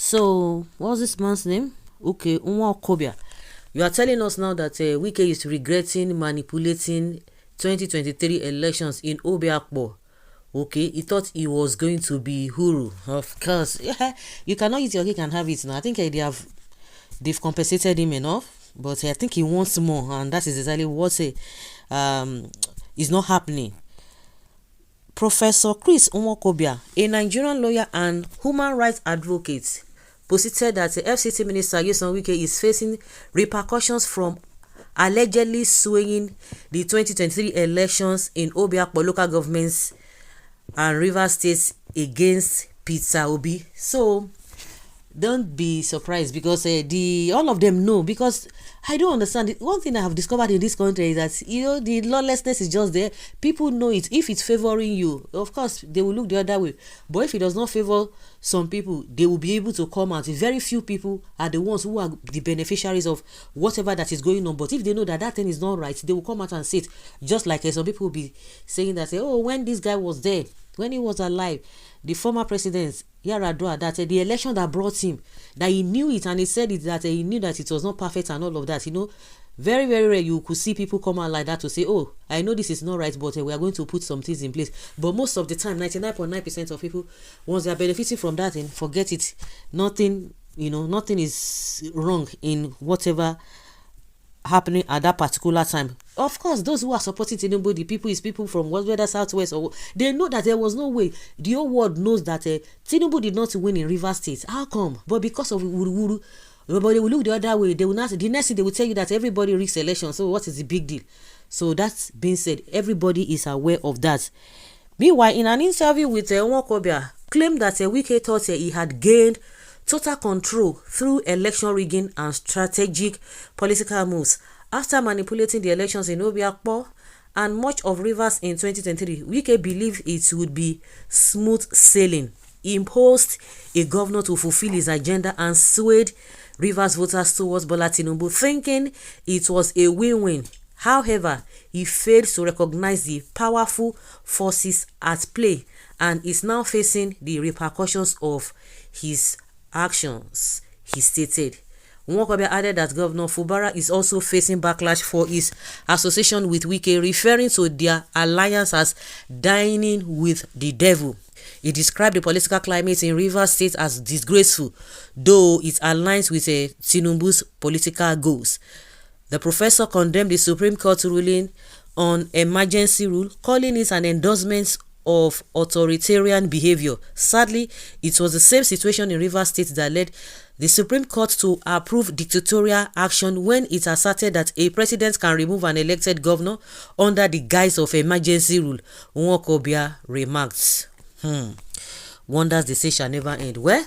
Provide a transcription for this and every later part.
So, what's this man's name? Okay, Kobia. You are telling us now that Wike is regretting manipulating 2023 elections in Obiakpo. Okay, he thought he was going to be Huru. Of course, yeah, you cannot eat your cake and have it now. I think they've compensated him enough, but I think he wants more, and that is exactly what is not happening. Professor Chris Nwokobia, a Nigerian lawyer and human rights advocate, posited that the FCT Minister Nyesom Wike is facing repercussions from allegedly swaying the 2023 elections in Obiakpo local governments and Rivers State against Peter Obi. So don't be surprised, because all of them know, because I don't understand it. One thing I have discovered in this country is that the lawlessness is just there. People know it. If it's favoring you, of course they will look the other way, but if it does not favor some people, they will be able to come out. Very few people are the ones who are the beneficiaries of whatever that is going on, but if they know that that thing is not right, they will come out and say it. Just like some people will be saying that, oh, when this guy was there, when he was alive, the former president Yaradua, that the election that brought him, that he knew it, and he said it, that he knew that it was not perfect and all of that. Very, very rare you could see people come out like that to say, oh, I know this is not right, but we are going to put some things in place. But most of the time, 99.9% of people, once they are benefiting from that, and forget it. Nothing is wrong in whatever happening at that particular time. Of course, those who are supporting Tinubu, the people from whether southwest, or they know that there was no way. The whole world knows that Tinubu did not win in Rivers State. How come? But because of Wuru, everybody will look the other way. They will not. The next thing they will tell you that everybody rigs election. So what is the big deal? So that's being said, everybody is aware of that. Meanwhile, in an interview with Nwokobia, claimed that Wike thought he had gained total control through election rigging and strategic political moves after manipulating the elections in Obiakpo and much of Rivers in 2023. Wike believed it would be smooth sailing. He imposed a governor to fulfill his agenda and swayed Rivers voters towards Bola Tinubu, thinking it was a win-win. However, he failed to recognize the powerful forces at play and is now facing the repercussions of his actions, he stated. Nwokobia added that Governor Fubara is also facing backlash for his association with Wike, referring to their alliance as dining with the devil. He described the political climate in Rivers State as disgraceful, though it aligns with Tinubu's political goals. The professor condemned the Supreme Court ruling on emergency rule, calling it an endorsement of authoritarian behavior. Sadly, it was the same situation in Rivers State that led the Supreme Court to approve dictatorial action when it asserted that a president can remove an elected governor under the guise of emergency rule. Nwokobia remarked. Wonders they say shall never end. Well,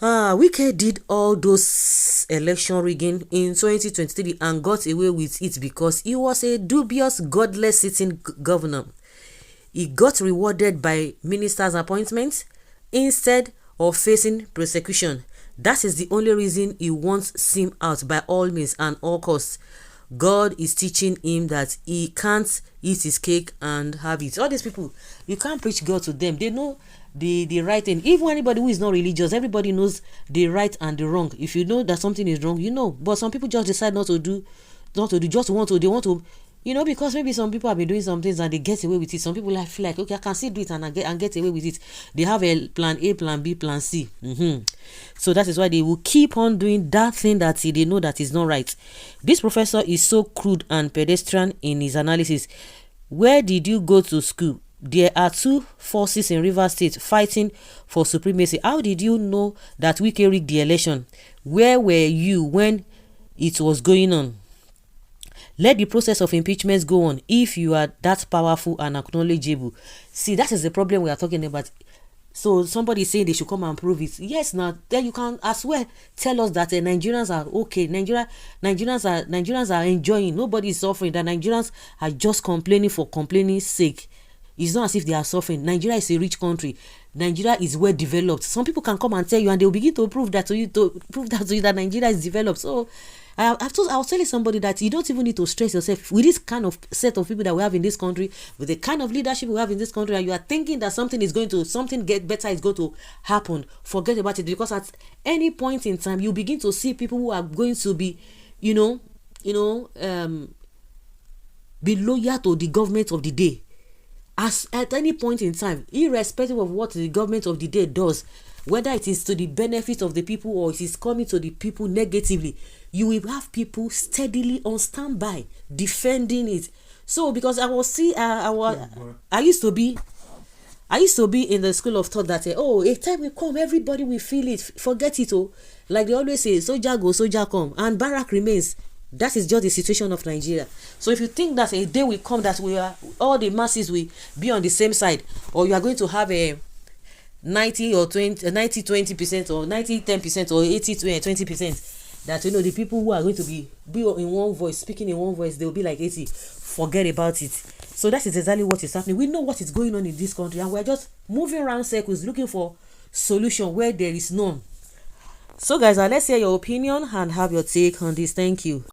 Wike did all those election rigging in 2023 and got away with it because he was a dubious, godless sitting governor. He got rewarded by ministers' appointments instead of facing prosecution. That is the only reason he wants him out by all means and all costs. God is teaching him that he can't eat his cake and have it. All these people, you can't preach God to them. They know the right thing. Even anybody who is not religious, everybody knows the right and the wrong. If you know that something is wrong, you know. But some people just decide not to do, just want to, they want to, because maybe some people have been doing some things and they get away with it. Some people feel like, okay, I can still do it and get away with it. They have a plan A, plan B, plan C. So that is why they will keep on doing that thing that they know that is not right. This professor is so crude and pedestrian in his analysis. Where did you go to school? There are two forces in Rivers State fighting for supremacy. How did you know that Wike rigged the election? Where were you when it was going on? Let the process of impeachment go on if you are that powerful and acknowledgeable. See, that is the problem we are talking about. So somebody saying they should come and prove it. Yes, now then you can as well tell us that Nigerians are okay. Nigerians are enjoying. Nobody is suffering. That Nigerians are just complaining for complaining's sake. It's not as if they are suffering. Nigeria is a rich country. Nigeria is well developed. Some people can come and tell you, and they will begin to prove that to you that Nigeria is developed. So I was telling somebody that you don't even need to stress yourself with this kind of set of people that we have in this country, with the kind of leadership we have in this country, and you are thinking that something get better is going to happen. Forget about it, because at any point in time, you begin to see people who are going to be, be loyal to the government of the day. As at any point in time, irrespective of what the government of the day does, whether it is to the benefit of the people or it is coming to the people negatively, you will have people steadily on standby defending it. So because I used to be in the school of thought that a time will come, everybody will feel it, forget it. Like they always say, soldier go, soldier come, and barrack remains. That is just the situation of Nigeria. So if you think that a day will come that all the masses will be on the same side, or you are going to have a 90 or 20, 90-20%, or 90-10%, or 80-20%, that the people who are going to be in one voice, speaking in one voice, they will be like 80. Forget about it. So that is exactly what is happening. We know what is going on in this country, and we're just moving around circles looking for solution where there is none. So guys, let's hear your opinion and have your take on this. Thank you.